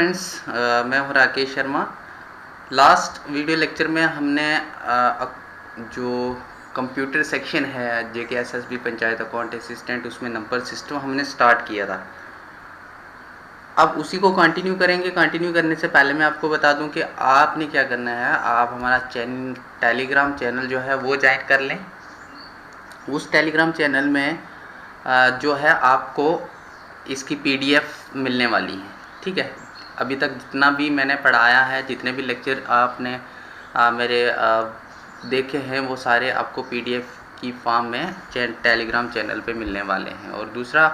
Friends, मैं हूं Rakesh Sharma. Last video lecture में हमने जो कंप्यूटर सेक्शन है JKSSB पंचायत अकाउंट असिस्टेंट, उसमें नंबर सिस्टम हमने स्टार्ट किया था। अब उसी को कंटिन्यू करेंगे। कंटिन्यू करने से पहले मैं आपको बता दूं कि आपने क्या करना है। आप हमारा टेलीग्राम चैनल जो है वो ज्वाइन कर लें। उस टेलीग्राम चैनल में जो है आपको इसकी PDF मिलने वाली है। ठीक है, अभी तक जितना भी मैंने पढ़ाया है, जितने भी लेक्चर आपने मेरे देखे हैं, वो सारे आपको PDF की फॉर्म में टेलीग्राम चैनल पे मिलने वाले हैं। और दूसरा,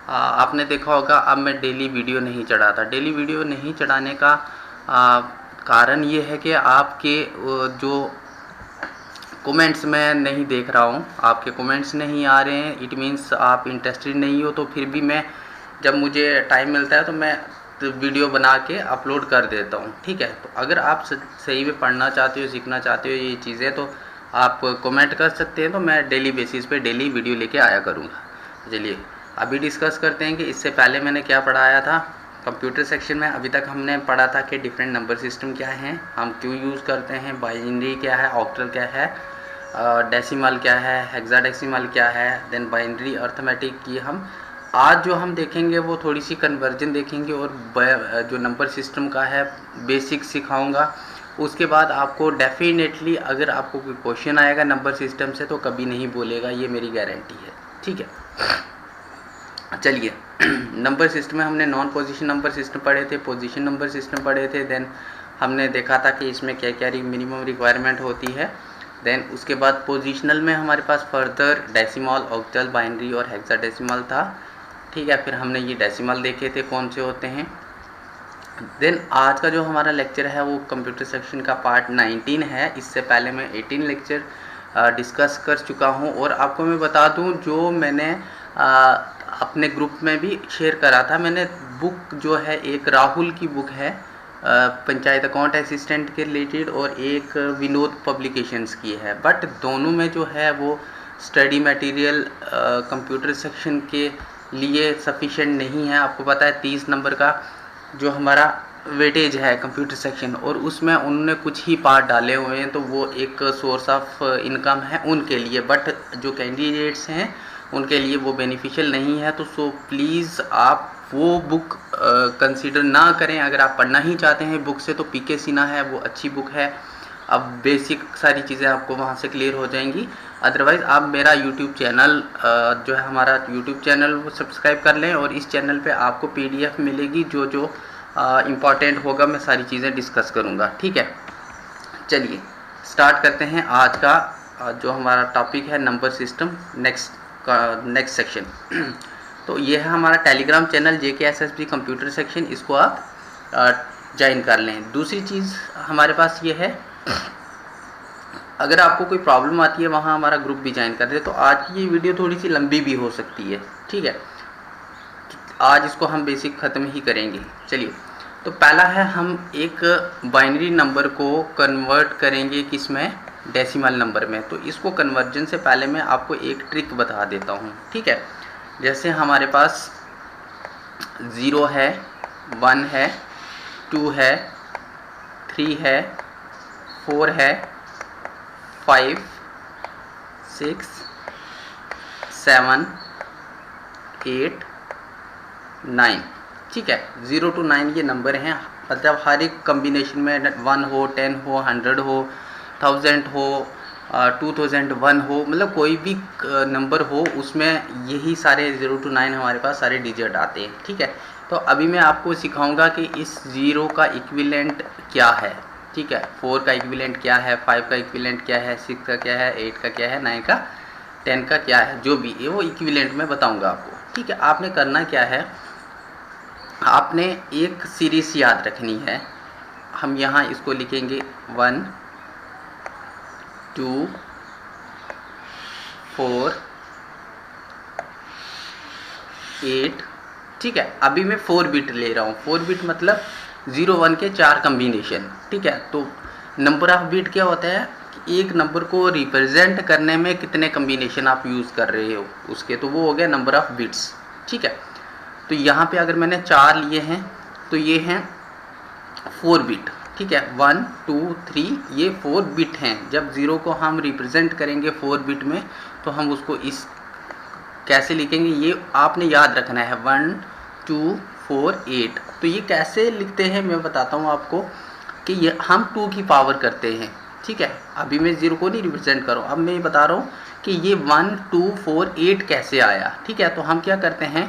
आपने देखा होगा अब मैं डेली वीडियो नहीं चढ़ाता। डेली वीडियो नहीं चढ़ाने का कारण ये है कि आपके जो कमेंट्स मैं नहीं देख रहा हूँ, आपके कमेंट्स नहीं आ रहे हैं। इट मीन्स आप इंटरेस्टेड नहीं हो। तो फिर भी मैं जब मुझे टाइम मिलता है तो मैं वीडियो बना के अपलोड कर देता हूँ। ठीक है, तो अगर आप सही में पढ़ना चाहते हो, सीखना चाहते हो ये चीज़ें, तो आप कमेंट कर सकते हैं। तो मैं डेली बेसिस पे डेली वीडियो लेके आया करूँगा। चलिए अभी डिस्कस करते हैं कि इससे पहले मैंने क्या पढ़ाया था। कंप्यूटर सेक्शन में अभी तक हमने पढ़ा था कि डिफरेंट नंबर सिस्टम क्या हैं, हम क्यों यूज़ करते हैं, बाइनरी क्या है, ऑक्टल क्या है, डेसिमल क्या है, हेक्साडेसिमल क्या है, देन बाइनरी अर्थमेटिक की हम आज जो हम देखेंगे वो थोड़ी सी कन्वर्जन देखेंगे और जो नंबर सिस्टम का है बेसिक सिखाऊंगा। उसके बाद आपको डेफिनेटली अगर आपको कोई क्वेश्चन आएगा नंबर सिस्टम से तो कभी नहीं बोलेगा, ये मेरी गारंटी है। ठीक है, चलिए नंबर सिस्टम में हमने नॉन पोजीशन नंबर सिस्टम पढ़े थे, पोजीशन नंबर सिस्टम पढ़े थे। देन हमने देखा था कि इसमें क्या क्या मिनिमम रिक्वायरमेंट होती है। देन उसके बाद पोजीशनल में हमारे पास फर्दर डेसिमल, ऑक्टल, बाइनरी और हेक्साडेसिमल था। ठीक है, फिर हमने ये डेसिमल देखे थे कौन से होते हैं। देन आज का जो हमारा लेक्चर है वो कंप्यूटर सेक्शन का पार्ट 19 है। इससे पहले मैं 18 लेक्चर डिस्कस कर चुका हूँ। और आपको मैं बता दूँ, जो मैंने अपने ग्रुप में भी शेयर करा था, मैंने बुक जो है, एक राहुल की बुक है पंचायत अकाउंट असिस्टेंट के रिलेटेड, और एक विनोद पब्लिकेशंस की है। बट दोनों में जो है वो स्टडी मटेरियल कंप्यूटर सेक्शन के लिए सफिशिएंट नहीं है। आपको पता है 30 नंबर का जो हमारा वेटेज है कंप्यूटर सेक्शन, और उसमें उन्होंने कुछ ही पार्ट डाले हुए हैं, तो वो एक सोर्स ऑफ इनकम है उनके लिए। बट जो कैंडिडेट्स हैं उनके लिए वो बेनिफिशियल नहीं है। तो सो प्लीज़ आप वो बुक कंसीडर ना करें। अगर आप पढ़ना ही चाहते हैं बुक से तो PK सिन्हा है, वो अच्छी बुक है। अब बेसिक सारी चीज़ें आपको वहाँ से क्लियर हो जाएंगी। अदरवाइज़ आप मेरा यूट्यूब चैनल जो है, हमारा यूट्यूब चैनल, वो सब्सक्राइब कर लें। और इस चैनल पे आपको PDF मिलेगी, जो जो इम्पॉर्टेंट होगा मैं सारी चीज़ें डिस्कस करूँगा। ठीक है, चलिए स्टार्ट करते हैं आज का जो हमारा टॉपिक है, नंबर सिस्टम, नेक्स्ट सेक्शन। तो ये है हमारा Telegram channel JKSSB computer section, इसको आप ज्वाइन कर लें। दूसरी चीज़ हमारे पास ये है, अगर आपको कोई प्रॉब्लम आती है वहाँ हमारा ग्रुप भी ज्वाइन कर दे। तो आज की ये वीडियो थोड़ी सी लंबी भी हो सकती है। ठीक है, आज इसको हम बेसिक ख़त्म ही करेंगे। चलिए, तो पहला है, हम एक बाइनरी नंबर को कन्वर्ट करेंगे किस में, डेसिमल नंबर में। तो इसको कन्वर्जन से पहले मैं आपको एक ट्रिक बता देता हूँ। ठीक है, जैसे हमारे पास 0 है, 1 है, 2 है, 3 है, 4 है, 5, 6, 7, 8, 9। ठीक है, 0 to 9 ये नंबर हैं। मतलब हर एक कम्बिनेशन में 1 हो, 10 हो, 100 हो, 1000 हो, 2001 हो, मतलब कोई भी नंबर हो, उसमें यही सारे 0 to 9 हमारे पास सारे डिजिट आते हैं। ठीक है, तो अभी मैं आपको सिखाऊंगा कि इस 0 का इक्विवेलेंट क्या है। ठीक है, 4 का इक्विवेलेंट क्या है, 5 का इक्विवेलेंट क्या है, 6 का क्या है, 8 का क्या है, 9 का, 10 का क्या है, जो भी वो इक्विवेलेंट में बताऊंगा आपको। ठीक है, आपने करना क्या है, आपने एक सीरीज याद रखनी है। हम यहाँ इसको लिखेंगे 1, 2, 4, 8। ठीक है, अभी मैं 4 बिट ले रहा हूँ। 4 बिट मतलब 0 1 के 4 कम्बिनेशन। ठीक है, तो नंबर ऑफ बिट क्या होता है, एक नंबर को रिप्रेजेंट करने में कितने कम्बिनेशन आप यूज़ कर रहे हो उसके, तो वो हो गया नंबर ऑफ बिट्स। ठीक है, तो यहाँ पे अगर मैंने 4 लिए हैं तो ये हैं 4 बिट, ठीक है, 1 2 3 ये 4 बिट हैं। जब 0 को हम रिप्रेजेंट करेंगे 4 बिट में तो हम उसको इस कैसे लिखेंगे ये आपने याद रखना है, 1 2 4 8। तो ये कैसे लिखते हैं मैं बताता हूँ आपको कि ये हम 2 की पावर करते हैं, ठीक है। अभी मैं 0 को नहीं रिप्रेजेंट कर रहा हूँ, अब मैं ये बता रहा हूँ कि ये 1 2 4 8 कैसे आया, ठीक है। तो हम क्या करते हैं,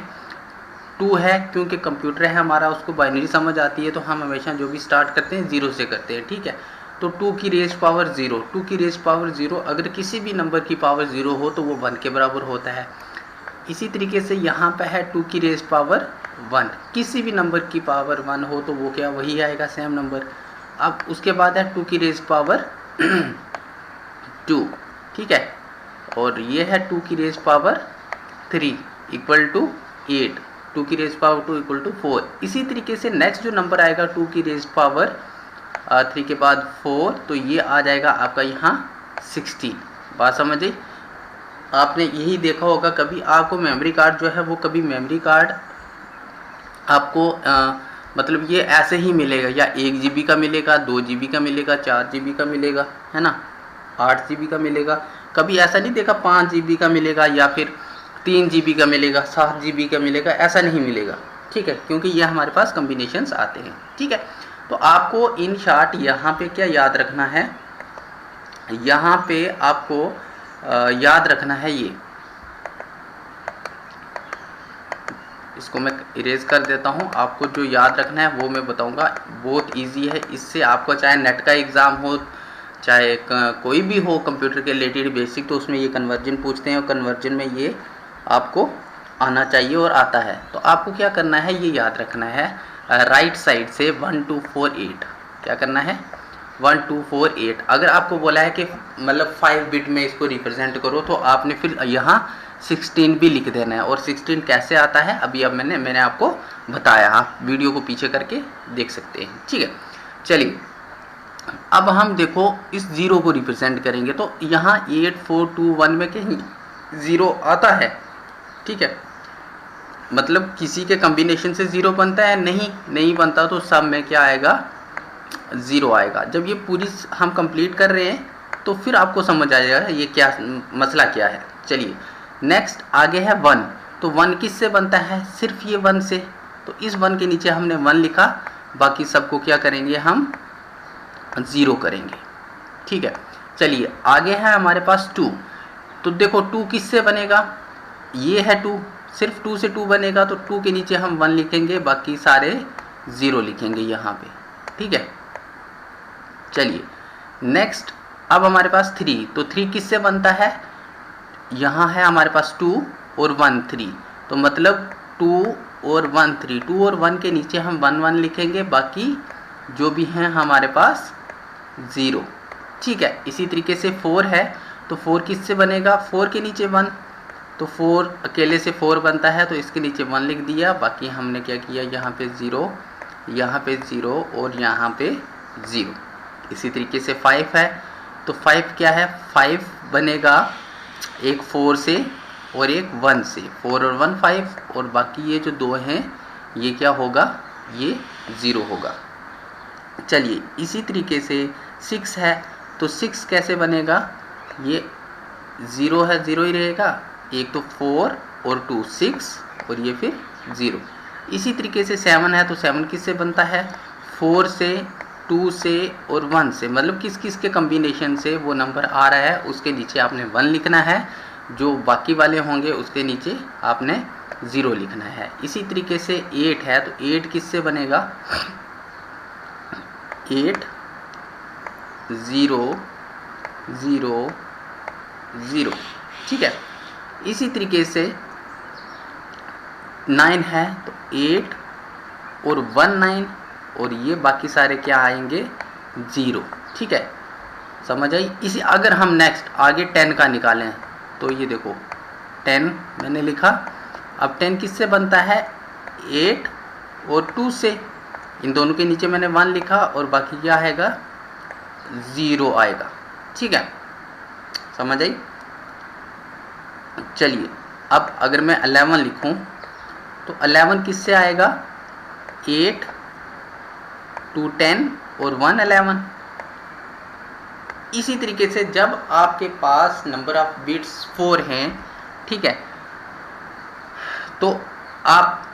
2 है क्योंकि कंप्यूटर है हमारा, उसको बाइनरी समझ आती है, तो हम हमेशा जो भी स्टार्ट करते हैं 0 से करते हैं, ठीक है। तो 2 की रेज पावर 0, 2 की रेज पावर 0, अगर किसी भी नंबर की पावर 0 हो तो वो 1 के बराबर होता है। इसी तरीके से यहाँ पे है 2 की रेज पावर 1, किसी भी नंबर की पावर 1 हो तो वो क्या वही आएगा, सेम नंबर। अब उसके बाद है 2 की रेज पावर 2, ठीक है, और ये है 2 की रेज पावर 3 इक्वल टू 8, 2 की रेज पावर 2 इक्वल टू 4। इसी तरीके से नेक्स्ट जो नंबर आएगा 2 की रेज पावर 3 के बाद 4, तो ये आ जाएगा आपका यहाँ 16। बात समझ आई? आपने यही देखा होगा कभी आपको मेमोरी कार्ड जो है वो कभी मेमोरी कार्ड आपको मतलब ये ऐसे ही मिलेगा, या 1 GB का मिलेगा, 2 GB का मिलेगा, 4 GB का मिलेगा, है ना, 8 GB का मिलेगा। कभी ऐसा नहीं देखा 5 GB का मिलेगा या फिर 3 GB का मिलेगा, 7 GB का मिलेगा, ऐसा नहीं मिलेगा, ठीक है, क्योंकि ये हमारे पास कम्बिनेशंस आते हैं, ठीक है। तो आपको इन शॉर्ट यहाँ पे क्या याद रखना है, यहाँ पे आपको याद रखना है ये, इसको मैं इरेज कर देता हूँ। आपको जो याद रखना है वो मैं बताऊँगा, बहुत इजी है। इससे आपको चाहे नेट का एग्ज़ाम हो, चाहे कोई भी हो कंप्यूटर के रिलेटेड बेसिक, तो उसमें ये कन्वर्जन पूछते हैं और कन्वर्जन में ये आपको आना चाहिए और आता है। तो आपको क्या करना है ये याद रखना है, राइट साइड से 1 2 4 8, क्या करना है 1 2 4 8। अगर आपको बोला है कि मतलब 5 बिट में इसको रिप्रेजेंट करो तो आपने फिर यहाँ 16 भी लिख देना है। और 16 कैसे आता है अभी अब मैंने आपको बताया, आप वीडियो को पीछे करके देख सकते हैं, ठीक है। चलिए अब हम देखो इस 0 को रिप्रेजेंट करेंगे, तो यहाँ 8 4 2 1 में कहीं 0 आता है, ठीक है, मतलब किसी के कम्बिनेशन से 0 बनता है, नहीं बनता, तो सब में क्या आएगा 0 आएगा। जब ये पूरी हम कंप्लीट कर रहे हैं तो फिर आपको समझ आ जाएगा ये क्या मसला क्या है। चलिए नेक्स्ट आगे है 1, तो 1 किस से बनता है, सिर्फ ये 1 से, तो इस 1 के नीचे हमने 1 लिखा, बाकी सबको क्या करेंगे हम 0 करेंगे, ठीक है। चलिए आगे है हमारे पास 2, तो देखो 2 किस से बनेगा, ये है 2, सिर्फ 2 से 2 बनेगा, तो 2 के नीचे हम 1 लिखेंगे, बाकी सारे 0 लिखेंगे यहाँ पे, ठीक है। चलिए नेक्स्ट अब हमारे पास 3, तो 3 किस से बनता है, यहाँ है हमारे पास 2 और 1 3, तो मतलब 2 और 1 3, 2 और 1 के नीचे हम 1 1 लिखेंगे, बाकी जो भी हैं हमारे पास 0, ठीक है। इसी तरीके से 4 है, तो 4 किस से बनेगा, 4 के नीचे 1, तो 4 अकेले से 4 बनता है, तो इसके नीचे 1 लिख दिया, बाकी हमने क्या किया यहाँ पे 0, यहाँ पे 0 और यहाँ पे 0। इसी तरीके से 5 है, तो 5 क्या है, 5 बनेगा एक 4 से और एक 1 से, 4 और 1 5, और बाकी ये जो 2 हैं ये क्या होगा, ये 0 होगा। चलिए इसी तरीके से 6 है, तो 6 कैसे बनेगा, ये 0 है, 0 ही रहेगा, एक तो 4 और 2 6 और ये फिर 0। इसी तरीके से 7 है, तो 7 किस से बनता है, 4 से 2 से और 1 से, मतलब किस किस के कम्बिनेशन से वो नंबर आ रहा है उसके नीचे आपने 1 लिखना है, जो बाकी वाले होंगे उसके नीचे आपने 0 लिखना है। इसी तरीके से 8 है, तो 8 किस से बनेगा, 8 0 0 0, ठीक है। इसी तरीके से 9 है, तो 8 और 1 9, और ये बाकी सारे क्या आएंगे 0, ठीक है, समझ आई। इसी अगर हम नेक्स्ट आगे 10 का निकालें, तो ये देखो 10 मैंने लिखा, अब 10 किससे बनता है, 8 और 2 से, इन दोनों के नीचे मैंने 1 लिखा और बाकी क्या आएगा 0 आएगा, ठीक है, समझ आई। चलिए अब अगर मैं 11 लिखूं, तो 11 किससे आएगा, 8 2 10 और 1 11। इसी तरीके से जब आपके पास नंबर ऑफ बिट्स 4 हैं, ठीक है, तो आप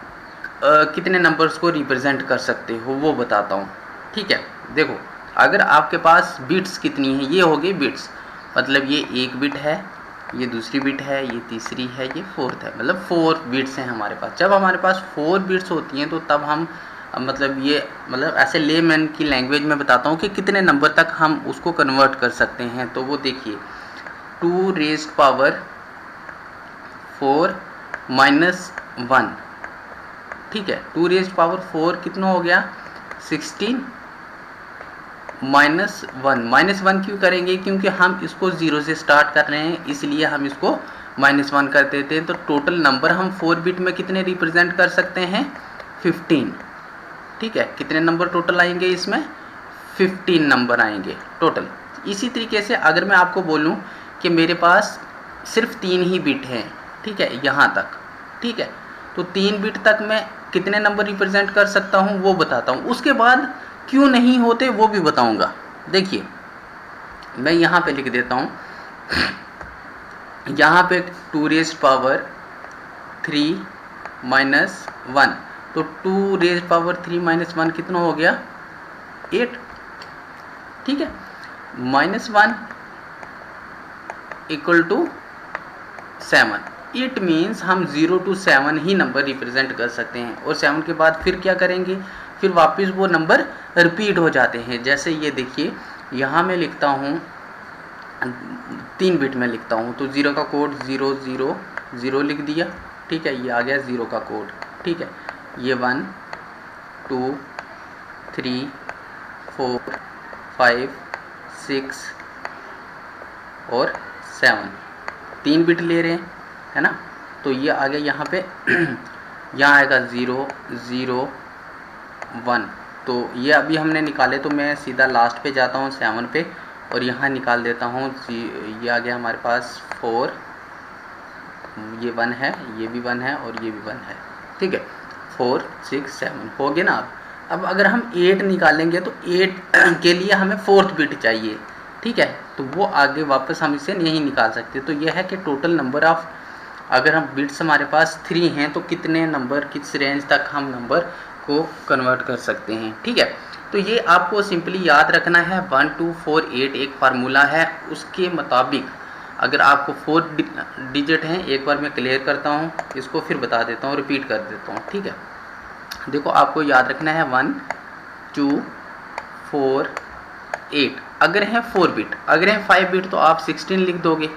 कितने नंबर्स को रिप्रेजेंट कर सकते हो वो बताता हूँ। ठीक है, देखो अगर आपके पास बिट्स कितनी है, ये हो गई बिट्स, मतलब ये एक बिट है, ये दूसरी बिट है, ये तीसरी है, ये फोर्थ है, मतलब 4 बिट्स हैं हमारे पास। जब हमारे पास 4 बिट्स होती हैं तो तब हम मतलब ऐसे लेमैन की लैंग्वेज में बताता हूँ कि कितने नंबर तक हम उसको कन्वर्ट कर सकते हैं। तो वो देखिए 2 रेज़्ड पावर 4 माइनस 1, ठीक है, 2 रेज़्ड पावर 4 कितना हो गया 16 माइनस 1 क्यों करेंगे, क्योंकि हम इसको 0 से स्टार्ट कर रहे हैं, इसलिए हम इसको -1 कर देते हैं। तो टोटल नंबर हम 4 बिट में कितने रिप्रेजेंट कर सकते हैं 15, ठीक है। कितने नंबर टोटल आएंगे इसमें 15 नंबर आएंगे टोटल। इसी तरीके से अगर मैं आपको बोलूं कि मेरे पास सिर्फ 3 ही बिट हैं, ठीक है, यहाँ तक, ठीक है, तो 3 बिट तक मैं कितने नंबर रिप्रेजेंट कर सकता हूँ वो बताता हूँ। उसके बाद क्यों नहीं होते वो भी बताऊँगा। देखिए मैं यहाँ पे लिख देता हूँ, यहाँ पे 2 रेज़्ड पावर 3 माइनस 1, तो 2 रेज़्ड पावर 3 माइनस 1 कितना हो गया 8, ठीक है, -1 इक्वल टू 7। इट मीन्स हम 0 to 7 ही नंबर रिप्रेजेंट कर सकते हैं, और 7 के बाद फिर क्या करेंगे, फिर वापस वो नंबर रिपीट हो जाते हैं। जैसे ये देखिए यहाँ मैं लिखता हूँ 3 बिट में लिखता हूँ, तो 0 का कोड 0 0 0 लिख दिया, ठीक है, ये आ गया 0 का कोड, ठीक है, ये 1 2 3 4 5 6 और 7, 3 बिट ले रहे हैं, है ना। तो ये आ गया यहाँ पे यहाँ आएगा 0 0 1, तो ये अभी हमने निकाले, तो मैं सीधा लास्ट पे जाता हूँ 7 पे और यहाँ निकाल देता हूँ। ये आ गया हमारे पास 4, ये 1 है, ये भी 1 है और ये भी 1 है, ठीक है, 4 6 7 हो गए ना। अब अगर हम 8 निकालेंगे तो 8 के लिए हमें 4th बिट चाहिए, ठीक है, तो वो आगे वापस हम इसे नहीं निकाल सकते। तो यह है कि टोटल नंबर ऑफ, अगर हम बिट्स हमारे पास 3 हैं तो कितने नंबर, किस रेंज तक हम नंबर को कन्वर्ट कर सकते हैं, ठीक है। तो ये आपको सिंपली याद रखना है। 1 2 4 8 एक फार्मूला है, उसके मुताबिक अगर आपको 4 डिजिट हैं, एक बार मैं क्लियर करता हूँ इसको, फिर बता देता हूँ, रिपीट कर देता हूँ, ठीक है। देखो आपको याद रखना है 1 2 4 8, अगर हैं 4 बिट, अगर हैं 5 बिट तो आप 16 लिख दोगे,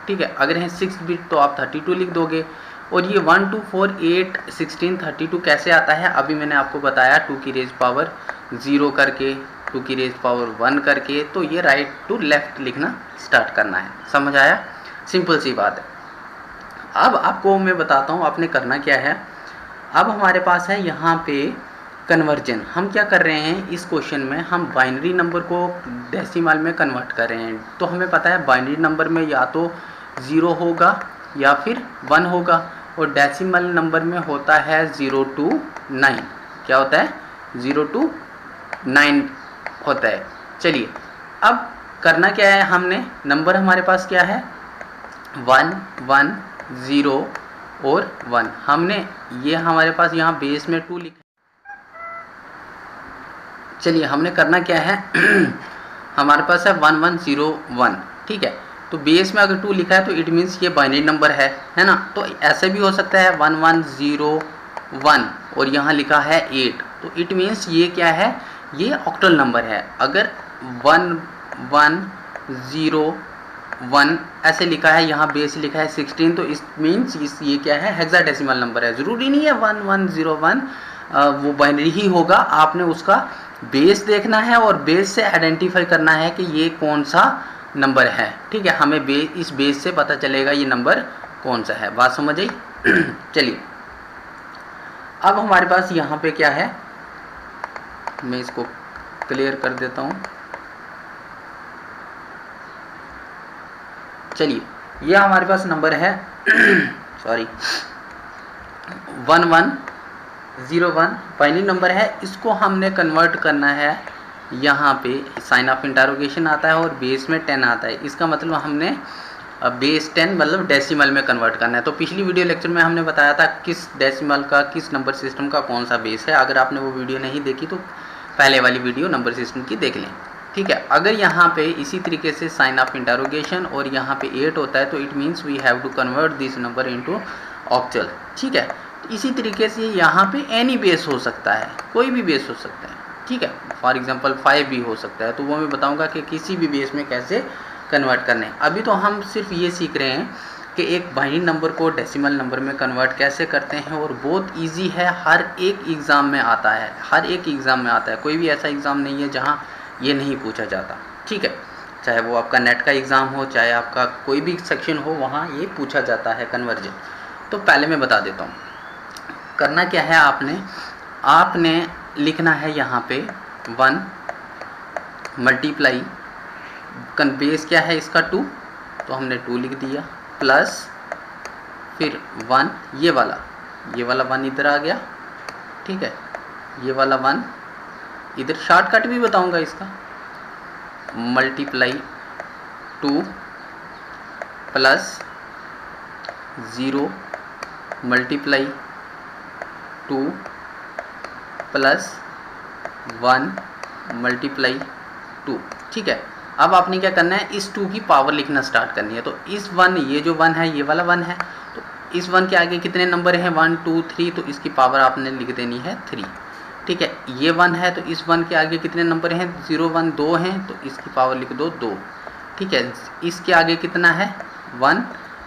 ठीक है, अगर हैं 6 बिट तो आप 32 लिख दोगे। और ये 1 2 4 8 16 32 कैसे आता है, अभी मैंने आपको बताया 2 की रेज़ पावर 0 करके, 2 की रेज़ पावर 1 करके, तो ये राइट टू लेफ़्ट लिखना स्टार्ट करना है। समझ आया, सिंपल सी बात है। अब आपको मैं बताता हूँ आपने करना क्या है। अब हमारे पास है यहाँ पे कन्वर्जन। हम क्या कर रहे हैं इस क्वेश्चन में, हम बाइनरी नंबर को डेसिमल में कन्वर्ट कर रहे हैं। तो हमें पता है बाइनरी नंबर में या तो 0 होगा या फिर 1 होगा, और डेसिमल नंबर में होता है 0 to 9। क्या होता है 0 to 9 होता है। चलिए अब करना क्या है, हमने नंबर हमारे पास क्या है 1 1 0 और 1, हमने ये हमारे पास यहाँ बेस में 2 लिखा। चलिए हमने करना क्या है हमारे पास है 1 1 0 1, ठीक है, तो बेस में अगर 2 लिखा है तो इट मीन्स ये बाइनरी नंबर है ना। तो ऐसे भी हो सकता है 1 1 0 1 और यहाँ लिखा है 8, तो इट मीन्स ये क्या है, ये ऑक्टल नंबर है। अगर 1 1 0 1 ऐसे लिखा है, यहाँ बेस लिखा है 16, तो इस मीन्स ये क्या है हेक्साडेसिमल नंबर है। ज़रूरी नहीं है 1 1 0 1 वो बाइनरी ही होगा, आपने उसका बेस देखना है और बेस से आइडेंटिफाई करना है कि ये कौन सा नंबर है, ठीक है। हमें इस बेस से पता चलेगा ये नंबर कौन सा है। बात समझ आई चलिए अब हमारे पास यहाँ पे क्या है, मैं इसको क्लियर कर देता हूँ। चलिए यह हमारे पास नंबर है सॉरी 1 1 01 बाइनरी नंबर है, इसको हमने कन्वर्ट करना है। यहाँ पे साइन ऑफ इंटरोगेशन आता है और बेस में 10 आता है। इसका मतलब हमने बेस 10 मतलब डेसिमल में कन्वर्ट करना है। तो पिछली वीडियो लेक्चर में हमने बताया था किस डेसिमल का, किस नंबर सिस्टम का कौन सा बेस है। अगर आपने वो वीडियो नहीं देखी तो पहले वाली वीडियो नंबर सिस्टम की देख लें, ठीक है। अगर यहाँ पे इसी तरीके से साइन ऑफ इंटरोगेशन और यहाँ पे 8 होता है तो it means we have to convert this number into octal, ठीक है। इसी तरीके से यहाँ पे एनी बेस हो सकता है, कोई भी बेस हो सकता है, ठीक है। फॉर एग्जांपल 5 भी हो सकता है, तो वो मैं बताऊंगा कि किसी भी बेस में कैसे कन्वर्ट करने। अभी तो हम सिर्फ ये सीख रहे हैं कि एक बाइनरी नंबर को डेसिमल नंबर में कन्वर्ट कैसे करते हैं, और बहुत इजी है, हर एक एग्ज़ाम में आता है, हर एक एग्ज़ाम में आता है। कोई भी ऐसा एग्ज़ाम नहीं है जहाँ ये नहीं पूछा जाता, ठीक है। चाहे वो आपका नेट का एग्ज़ाम हो, चाहे आपका कोई भी सेक्शन हो, वहाँ ये पूछा जाता है कन्वर्जन। तो पहले मैं बता देता हूँ करना क्या है। आपने लिखना है यहाँ पे 1 मल्टीप्लाई बेस क्या है इसका 2, तो हमने 2 लिख दिया, प्लस फिर 1 ये वाला 1 इधर आ गया, ठीक है। ये वाला 1 इधर, शॉर्टकट भी बताऊंगा इसका, multiply 2 plus 0 multiply 2 plus 1 multiply 2, ठीक है। अब आपने क्या करना है, इस 2 की पावर लिखना स्टार्ट करनी है। तो इस 1, ये जो 1 है ये वाला 1 है, तो इस 1 के आगे कितने नंबर हैं 1 2 3, तो इसकी पावर आपने लिख देनी है 3, ठीक है। ये 1 है तो इस 1 के आगे कितने नंबर हैं 0 1 2 हैं, तो इसकी पावर लिख दो 2, ठीक है। इसके आगे कितना है 1,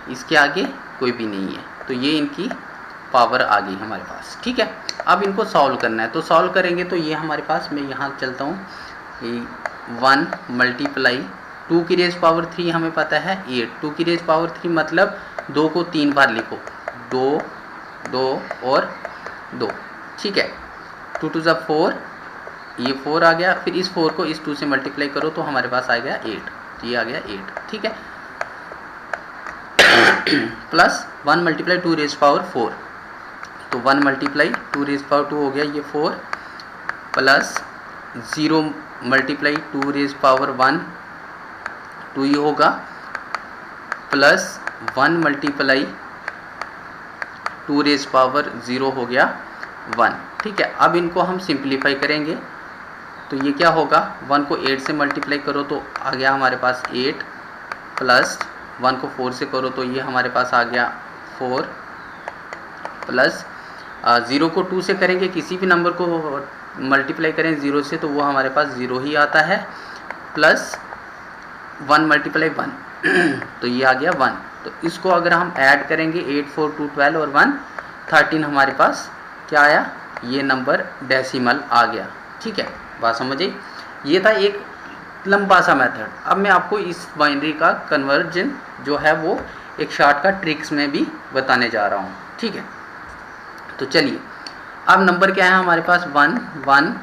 इसके आगे कोई भी नहीं है, तो ये इनकी पावर आ गई हमारे पास, ठीक है। अब इनको सॉल्व करना है, तो सॉल्व करेंगे तो ये हमारे पास, मैं यहाँ चलता हूँ, 1 मल्टीप्लाई 2 की रेज पावर 3 हमें पता है 8, 2 की रेज पावर 3 मतलब 2 को 3 बार लिखो, 2 2 और 2, ठीक है। 2 2 ज़ा 4, ये 4 आ गया, फिर इस 4 को इस 2 से मल्टीप्लाई करो तो हमारे पास आ गया 8, ये आ गया 8, ठीक है। प्लस 1 मल्टीप्लाई 2 रेज पावर 4, तो 1 मल्टीप्लाई 2 रेज पावर 2 हो गया ये 4, प्लस 0 मल्टीप्लाई 2 रेज पावर 1 2 ही होगा, प्लस 1 मल्टीप्लाई 2 रेज पावर 0 हो गया 1, ठीक है। अब इनको हम सिंप्लीफाई करेंगे तो ये क्या होगा, 1 को 8 से मल्टीप्लाई करो तो आ गया हमारे पास 8, प्लस 1 को 4 से करो तो ये हमारे पास आ गया 4, प्लस 0 को 2 से करेंगे, किसी भी नंबर को मल्टीप्लाई करें 0 से तो वो हमारे पास 0 ही आता है, प्लस 1 मल्टीप्लाई 1 तो ये आ गया 1। तो इसको अगर हम ऐड करेंगे 8 4 2 12 और 1 13, हमारे पास क्या आया, ये नंबर डेसिमल आ गया, ठीक है। बात समझिए, ये था एक लंबा सा मेथड। अब मैं आपको इस बाइनरी का कन्वर्जन जो है वो एक शॉर्टकट ट्रिक्स में भी बताने जा रहा हूँ, ठीक है। तो चलिए, अब नंबर क्या है हमारे पास 1 1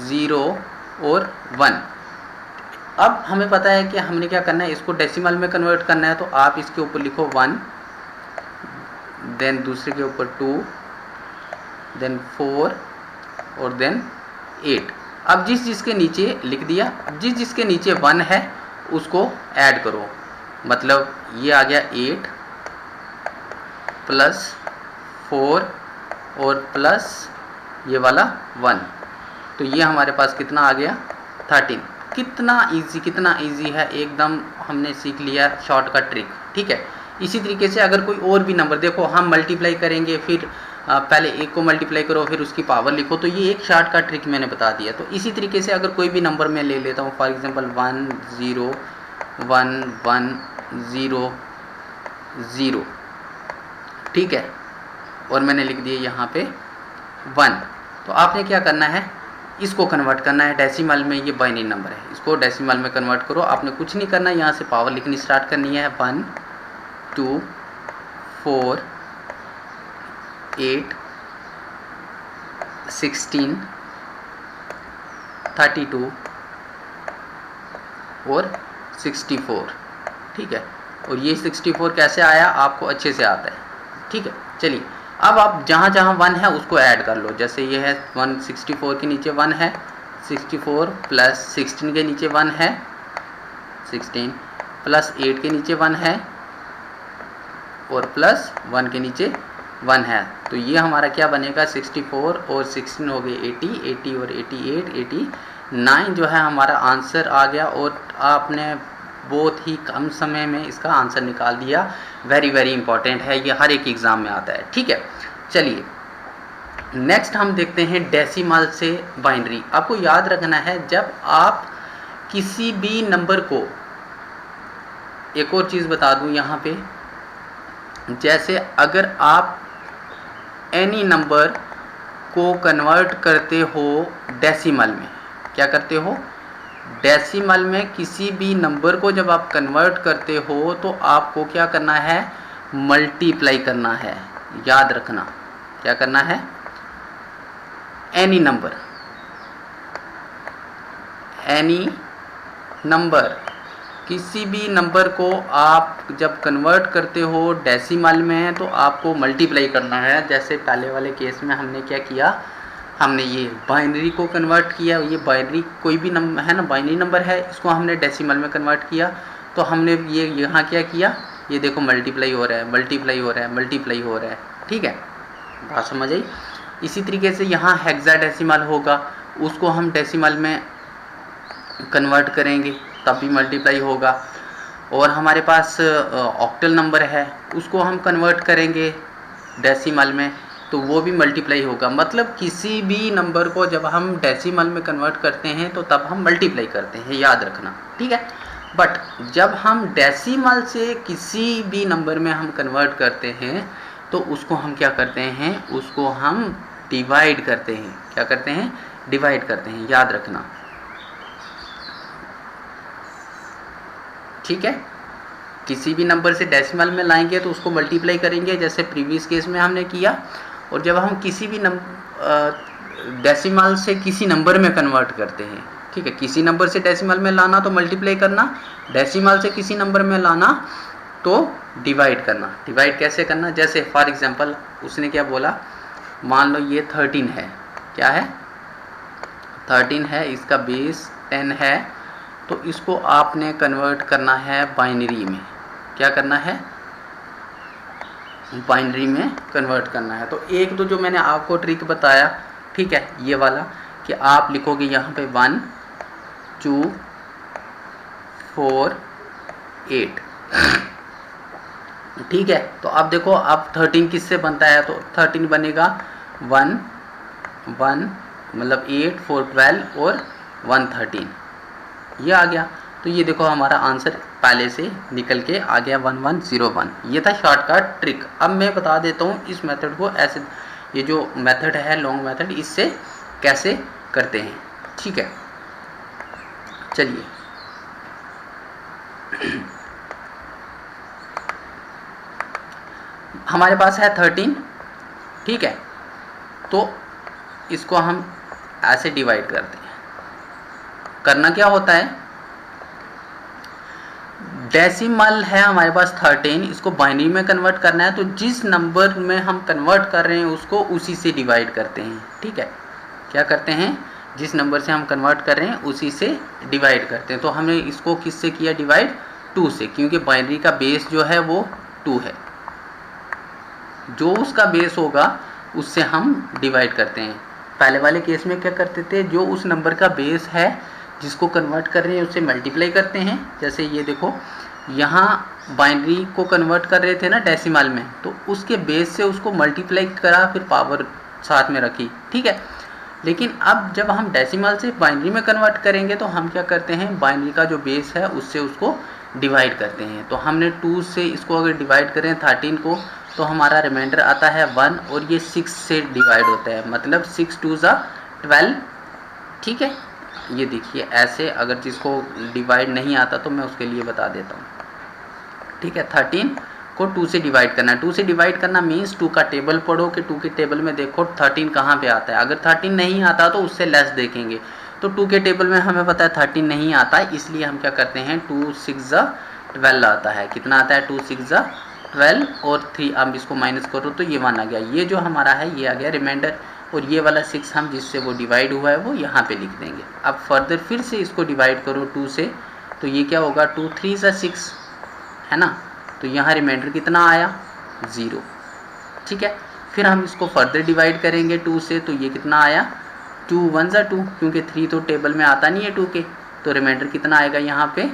0 और 1। अब हमें पता है कि हमने क्या करना है, इसको डेसिमल में कन्वर्ट करना है, तो आप इसके ऊपर लिखो 1, देन दूसरे के ऊपर 2, देन 4 और देन 8। अब जिस जिसके नीचे लिख दिया, अब जिस जिसके नीचे 1 है उसको ऐड करो, मतलब ये आ गया 8 प्लस 4 और प्लस ये वाला 1, तो ये हमारे पास कितना आ गया 13। कितना इजी है, एकदम हमने सीख लिया शॉर्टकट ट्रिक, ठीक है। इसी तरीके से अगर कोई और भी नंबर, देखो हम मल्टीप्लाई करेंगे, फिर पहले एक को मल्टीप्लाई करो फिर उसकी पावर लिखो, तो ये एक शॉर्टकट ट्रिक मैंने बता दिया। तो इसी तरीके से अगर कोई भी नंबर मैं ले लेता हूँ, फॉर एग्जांपल 1 0 1 1 0 0, ठीक है, और मैंने लिख दिया यहाँ पे 1। तो आपने क्या करना है, इसको कन्वर्ट करना है डेसिमल में, ये बाइनरी नंबर है, इसको डेसिमल में कन्वर्ट करो। आपने कुछ नहीं करना, यहाँ से पावर लिखनी स्टार्ट करनी है, 1 2 4 8 16 32 और 64, ठीक है। और ये 64 कैसे आया, आपको अच्छे से आता है, ठीक है। चलिए, अब आप जहाँ जहाँ 1 है उसको ऐड कर लो। जैसे ये है 164 के नीचे 1 है, 64 प्लस 16 के नीचे 1 है, 16 प्लस 8 के नीचे 1 है और प्लस 1 के नीचे 1 है। तो ये हमारा क्या बनेगा, 64 और 16 हो गए 80, 80 और 88, 89 जो है हमारा आंसर आ गया। और आपने बहुत ही कम समय में इसका आंसर निकाल दिया। वेरी वेरी इंपॉर्टेंट है, ये हर एक एग्ज़ाम में आता है। ठीक है, चलिए नेक्स्ट हम देखते हैं डेसिमल से बाइनरी। आपको याद रखना है, जब आप किसी भी नंबर को, एक और चीज़ बता दूं यहाँ पे, जैसे अगर आप एनी नंबर को कन्वर्ट करते हो डेसिमल में, क्या करते हो, डेसिमल में किसी भी नंबर को जब आप कन्वर्ट करते हो तो आपको क्या करना है, मल्टीप्लाई करना है। याद रखना, क्या करना है, एनी नंबर, एनी नंबर, किसी भी नंबर को आप जब कन्वर्ट करते हो डेसिमल में तो आपको मल्टीप्लाई करना है। जैसे पहले वाले केस में हमने क्या किया, हमने ये बाइनरी को कन्वर्ट किया। ये बाइनरी कोई भी नंबर है ना, बाइनरी नंबर है, इसको हमने डेसिमल में कन्वर्ट किया। तो हमने ये यहाँ क्या किया, ये देखो मल्टीप्लाई हो रहा है, मल्टीप्लाई हो रहा है, मल्टीप्लाई हो रहा है। ठीक है, बात समझ आई। इसी तरीके से यहाँ हेक्साडेसिमल होगा, उसको हम डेसिमल में कन्वर्ट करेंगे तब भी मल्टीप्लाई होगा। और हमारे पास ऑक्टल नंबर है, उसको हम कन्वर्ट करेंगे डेसिमल में तो वो भी मल्टीप्लाई होगा। मतलब किसी भी नंबर को जब हम डेसिमल में कन्वर्ट करते हैं तो तब हम मल्टीप्लाई करते हैं, याद रखना। ठीक है, बट जब हम डेसिमल से किसी भी नंबर में हम कन्वर्ट करते हैं तो उसको हम क्या करते हैं, उसको हम डिवाइड करते हैं। क्या करते हैं, डिवाइड करते हैं, याद रखना। ठीक है, किसी भी नंबर से डेसिमल में लाएंगे तो उसको मल्टीप्लाई करेंगे, जैसे प्रीवियस केस में हमने किया। और जब हम किसी भी डेसिमल से किसी नंबर में कन्वर्ट करते हैं, ठीक है, किसी नंबर से डेसिमल में लाना तो मल्टीप्लाई करना, डेसिमल से किसी नंबर में लाना तो डिवाइड करना। डिवाइड कैसे करना, जैसे फॉर एग्जांपल उसने क्या बोला, मान लो ये 13 है, क्या है, 13 है, इसका बेस 10 है, तो इसको आपने कन्वर्ट करना है बाइनरी में। क्या करना है, बाइनरी में कन्वर्ट करना है। तो एक तो जो मैंने आपको ट्रिक बताया, ठीक है, ये वाला कि आप लिखोगे यहाँ पे 1 2 4 8। ठीक है, तो अब देखो अब 13 किससे बनता है, तो 13 बनेगा 1 1 मतलब 8 4 12 और 1 13, ये आ गया। तो ये देखो हमारा आंसर पहले से निकल के आ गया 1101। ये था शॉर्टकट ट्रिक। अब मैं बता देता हूँ इस मेथड को ऐसे, ये जो मेथड है लॉन्ग मेथड, इससे कैसे करते हैं। ठीक है, चलिए हमारे पास है 13, ठीक है, तो इसको हम ऐसे डिवाइड करते हैं। करना क्या होता है, डेसिमल है हमारे पास 13, इसको बाइनरी में कन्वर्ट करना है, तो जिस नंबर में हम कन्वर्ट कर रहे हैं उसको उसी से डिवाइड करते हैं। ठीक है, क्या करते हैं, जिस नंबर से हम कन्वर्ट कर रहे हैं उसी से डिवाइड करते हैं। तो हमने इसको किससे किया डिवाइड, 2 से, क्योंकि बाइनरी का बेस जो है वो 2 है। जो उसका बेस होगा उससे हम डिवाइड करते हैं। पहले वाले केस में क्या करते थे, जो उस नंबर का बेस है जिसको कन्वर्ट कर रहे हैं उससे मल्टीप्लाई करते हैं। जैसे ये देखो यहाँ बाइनरी को कन्वर्ट कर रहे थे ना डेसिमल में, तो उसके बेस से उसको मल्टीप्लाई करा, फिर पावर साथ में रखी। ठीक है, लेकिन अब जब हम डेसिमल से बाइनरी में कन्वर्ट करेंगे तो हम क्या करते हैं, बाइनरी का जो बेस है उससे उसको डिवाइड करते हैं। तो हमने 2 से इसको अगर डिवाइड करें 13 को, तो हमारा रिमाइंडर आता है 1, और ये 6 से डिवाइड होता है, मतलब 6 2 ज़ा 12। ठीक है, ये देखिए ऐसे, अगर जिसको डिवाइड नहीं आता तो मैं उसके लिए बता देता हूँ। ठीक है, 13 को 2 से डिवाइड करना है। 2 से डिवाइड करना मीन्स 2 का टेबल पढ़ो कि 2 के टेबल में देखो 13 कहाँ पे आता है। अगर 13 नहीं आता तो उससे लेस देखेंगे। तो 2 के टेबल में हमें पता है 13 नहीं आता, इसलिए हम क्या करते हैं, 2 6 ज़ा 12 आता है। कितना आता है, 2 6 ज़ा 12 और 3 आप इसको माइनस करो तो ये 1 आ गया। ये जो हमारा है ये आ गया रिमाइंडर, और ये वाला 6 हम जिससे वो डिवाइड हुआ है वो यहाँ पे लिख देंगे। अब फर्दर फिर से इसको डिवाइड करो 2 से, तो ये क्या होगा 2 3 सा 6 है ना, तो यहाँ रिमाइंडर कितना आया 0। ठीक है, फिर हम इसको फर्दर डिवाइड करेंगे 2 से, तो ये कितना आया 2 1 सा 2, क्योंकि 3 तो टेबल में आता नहीं है 2 के, तो रिमाइंडर कितना आएगा यहाँ पे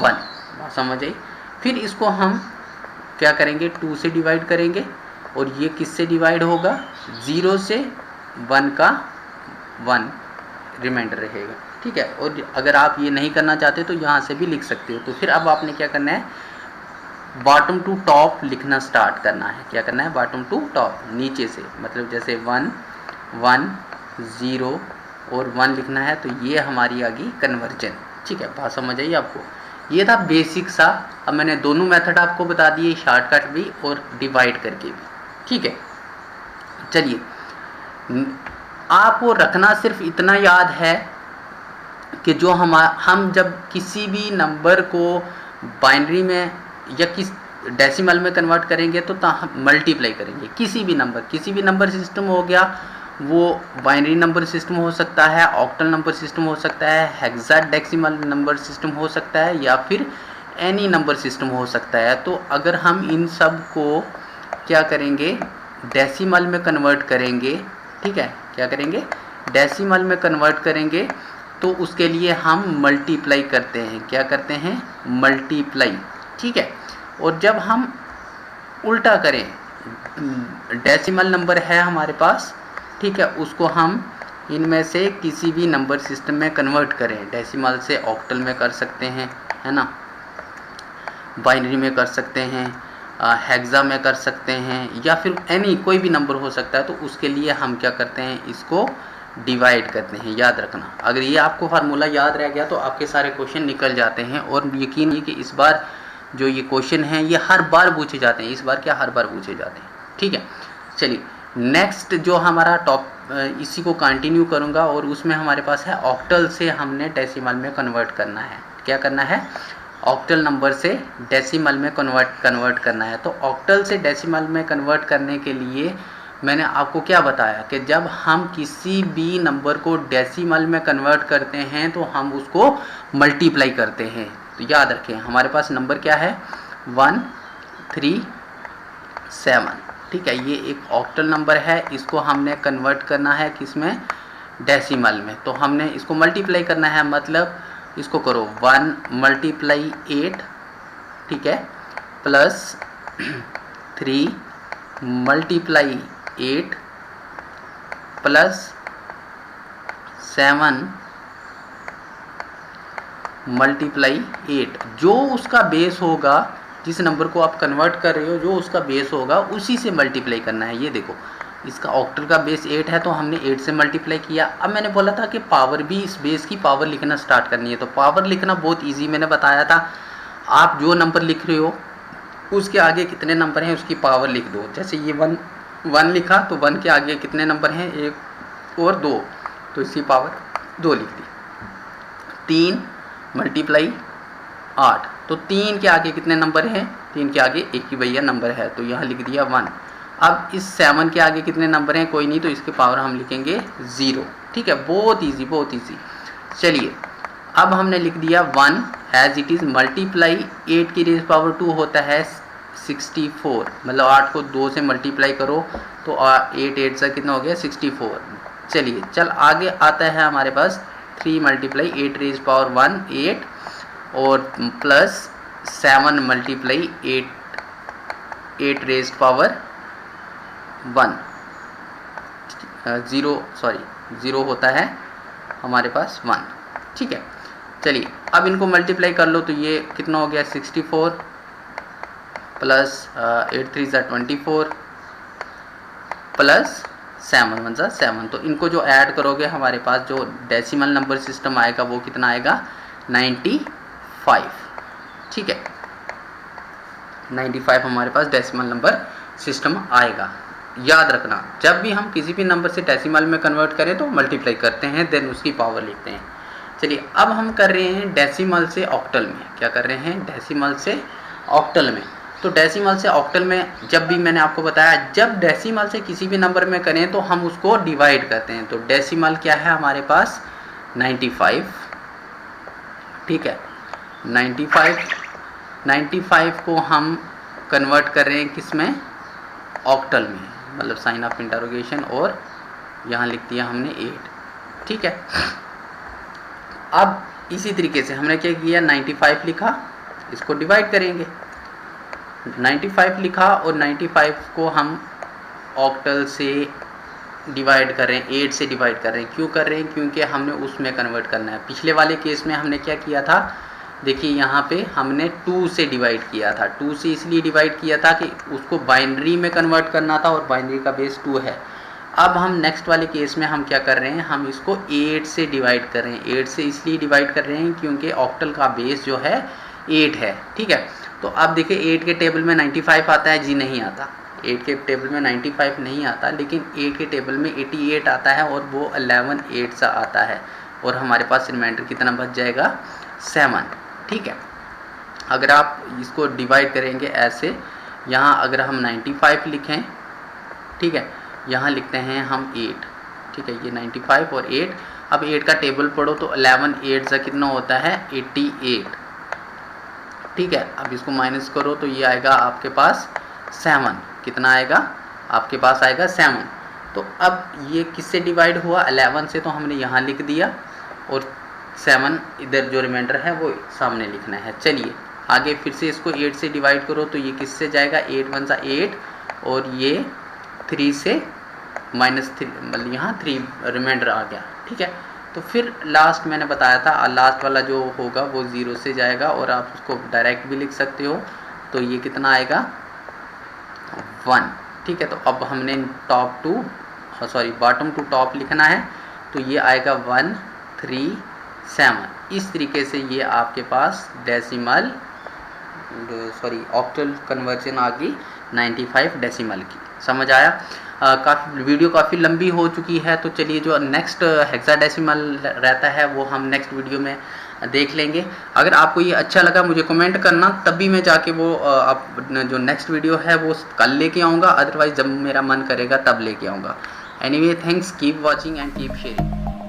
1। समझ आई। फिर इसको हम क्या करेंगे 2 से डिवाइड करेंगे, और ये किससे डिवाइड होगा 0 से 1 का 1 रिमाइंडर रहेगा। ठीक है, और अगर आप ये नहीं करना चाहते तो यहाँ से भी लिख सकते हो। तो फिर अब आपने क्या करना है बॉटम टू टॉप लिखना स्टार्ट करना है। क्या करना है बॉटम टू टॉप, नीचे से, मतलब जैसे 1 1 0 और 1 लिखना है, तो ये हमारी आ गई कन्वर्जन। ठीक है, बात समझ आई आपको। ये था बेसिक सा। अब मैंने दोनों मेथड आपको बता दिए, शॉर्टकट भी और डिवाइड करके भी। ठीक है, चलिए आपको रखना सिर्फ इतना याद है कि जो हम जब किसी भी नंबर को बाइनरी में या किस डेसिमल में कन्वर्ट करेंगे तो मल्टीप्लाई करेंगे। किसी भी नंबर सिस्टम हो गया, वो बाइनरी नंबर सिस्टम हो सकता है, ऑक्टल नंबर सिस्टम हो सकता है, हेक्साडेसिमल नंबर सिस्टम हो सकता है, या फिर एनी नंबर सिस्टम हो सकता है। तो अगर हम इन सब को क्या करेंगे डेसिमल में कन्वर्ट करेंगे, ठीक है, क्या करेंगे डेसिमल में कन्वर्ट करेंगे, तो उसके लिए हम मल्टीप्लाई करते हैं। क्या करते हैं मल्टीप्लाई। ठीक है, और जब हम उल्टा करें, डेसिमल नंबर है हमारे पास, ठीक है, उसको हम इनमें से किसी भी नंबर सिस्टम में कन्वर्ट करें, डेसिमल से ऑक्टल में कर सकते हैं, है ना, बाइनरी में कर सकते हैं, हेक्सा में कर सकते हैं, या फिर एनी कोई भी नंबर हो सकता है। तो उसके लिए हम क्या करते हैं इसको डिवाइड करते हैं। याद रखना, अगर ये आपको फार्मूला याद रह गया तो आपके सारे क्वेश्चन निकल जाते हैं। और यकीन है कि इस बार जो ये क्वेश्चन हैं ये हर बार पूछे जाते हैं, इस बार क्या हर बार पूछे जाते हैं। ठीक है, चलिए नेक्स्ट जो हमारा इसी को कंटिन्यू करूँगा, और उसमें हमारे पास है ऑक्टल से हमने डेसिमल में कन्वर्ट करना है। क्या करना है ऑक्टल नंबर से डेसिमल में कन्वर्ट करना है। तो ऑक्टल से डेसिमल में कन्वर्ट करने के लिए मैंने आपको क्या बताया कि जब हम किसी भी नंबर को डेसिमल में कन्वर्ट करते हैं तो हम उसको मल्टीप्लाई करते हैं। तो याद रखें हमारे पास नंबर क्या है 137। ठीक है, ये एक ऑक्टल नंबर है, इसको हमने कन्वर्ट करना है किसमें डेसिमल में। तो हमने इसको मल्टीप्लाई करना है, मतलब इसको करो 1 मल्टीप्लाई 8, ठीक है, प्लस 3 मल्टीप्लाई 8 प्लस 7 मल्टीप्लाई 8। जो उसका बेस होगा, जिस नंबर को आप कन्वर्ट कर रहे हो, जो उसका बेस होगा उसी से मल्टीप्लाई करना है। ये देखो इसका ऑक्टल का बेस 8 है, तो हमने 8 से मल्टीप्लाई किया। अब मैंने बोला था कि पावर भी, इस बेस की पावर लिखना स्टार्ट करनी है। तो पावर लिखना बहुत इजी मैंने बताया था। आप जो नंबर लिख रहे हो उसके आगे कितने नंबर हैं उसकी पावर लिख दो। जैसे ये 1 लिखा, तो 1 के आगे कितने नंबर हैं 1 और 2, तो इसकी पावर 2 लिख दी। 3 मल्टीप्लाई 8, तो 3 के आगे कितने नंबर हैं 3 के आगे एक ही भैया नंबर है, तो यहाँ लिख दिया 1। अब इस 7 के आगे कितने नंबर हैं कोई नहीं, तो इसके पावर हम लिखेंगे 0। ठीक है, बहुत इजी बहुत इजी। चलिए अब हमने लिख दिया 1 एज इट इज़ मल्टीप्लाई 8 की रेज पावर 2 होता है 64, मतलब 8 को 2 से मल्टीप्लाई करो तो 8 8 से कितना हो गया 64। चलिए चल आगे आता है हमारे पास 3 मल्टीप्लाई 8 रेज पावर 1 8 और प्लस 7 मल्टीप्लाई 8 रेज पावर 1 0 होता है हमारे पास 1। ठीक है, चलिए अब इनको मल्टीप्लाई कर लो, तो ये कितना हो गया 64 प्लस 8 3 ज़ा 24 प्लस 7 1 ज़ा 7। तो इनको जो ऐड करोगे हमारे पास जो डेसिमल नंबर सिस्टम आएगा वो कितना आएगा 95। ठीक है, 95 हमारे पास डेसिमल नंबर सिस्टम आएगा। याद रखना जब भी हम किसी भी नंबर से डेसिमल में कन्वर्ट करें तो मल्टीप्लाई करते हैं, देन उसकी पावर लिखते हैं। चलिए अब हम कर रहे हैं डेसिमल से ऑक्टल में। क्या कर रहे हैं डेसिमल से ऑक्टल में। तो डेसिमल से ऑक्टल में जब भी मैंने आपको बताया, जब डेसिमल से किसी भी नंबर में करें तो हम उसको डिवाइड करते हैं। तो डेसिमल क्या है हमारे पास 95, ठीक है। 95 को हम कन्वर्ट कर रहे हैं किस में, ऑक्टल में, मतलब साइन ऑफ इंटरोगेशन, और यहाँ लिख दिया हमने 8, ठीक है। अब इसी तरीके से हमने क्या किया, 95 लिखा, इसको डिवाइड करेंगे, 95 लिखा और 95 को हम ऑक्टल से डिवाइड कर रहे हैं, 8 से डिवाइड कर रहे हैं। क्यों कर रहे हैं, क्योंकि हमने उसमें कन्वर्ट करना है। पिछले वाले केस में हमने क्या किया था, देखिए यहाँ पे हमने 2 से डिवाइड किया था। 2 से इसलिए डिवाइड किया था कि उसको बाइनरी में कन्वर्ट करना था और बाइनरी का बेस 2 है। अब हम नेक्स्ट वाले केस में हम क्या कर रहे हैं, हम इसको 8 से डिवाइड कर रहे हैं। 8 से इसलिए डिवाइड कर रहे हैं क्योंकि ऑक्टल का बेस जो है 8 है, ठीक है। तो अब देखिए 8 के टेबल में 95 आता है जी, नहीं आता। 8 के टेबल में 95 नहीं आता, लेकिन 8 के टेबल में 88 आता है और वो 11 8 सा आता है, और हमारे पास रिमाइंडर कितना बच जाएगा, 7, ठीक है। अगर आप इसको डिवाइड करेंगे ऐसे, यहाँ अगर हम 95 लिखें, ठीक है, यहाँ लिखते हैं हम 8, ठीक है, ये 95 और 8। अब 8 का टेबल पढ़ो तो 11 8 सा कितना होता है, 88, ठीक है। अब इसको माइनस करो तो ये आएगा आपके पास 7, कितना आएगा आपके पास आएगा 7। तो अब ये किससे डिवाइड हुआ, 11 से, तो हमने यहाँ लिख दिया, और 7 इधर जो रिमाइंडर है वो सामने लिखना है। चलिए आगे फिर से इसको 8 से डिवाइड करो तो ये किससे जाएगा, 8 1 सा 8, और ये 3 से -3, मतलब यहाँ 3 रिमाइंडर आ गया, ठीक है। तो फिर लास्ट मैंने बताया था, लास्ट वाला जो होगा वो 0 से जाएगा, और आप उसको डायरेक्ट भी लिख सकते हो। तो ये कितना आएगा, 1, ठीक है। तो अब हमने बॉटम टू टॉप लिखना है, तो ये आएगा 1 3 7। इस तरीके से ये आपके पास ऑक्टल कन्वर्जन आ गई 95 डेसिमल की। समझ आया? वीडियो काफ़ी लंबी हो चुकी है, तो चलिए जो नेक्स्ट हेक्साडेसिमल रहता है वो हम नेक्स्ट वीडियो में देख लेंगे। अगर आपको ये अच्छा लगा मुझे कमेंट करना, तब भी मैं जाके वो जो नेक्स्ट वीडियो है वो कल लेके आऊँगा, अदरवाइज़ जब मेरा मन करेगा तब लेके आऊँगा। Anyway, thanks, keep watching and keep sharing.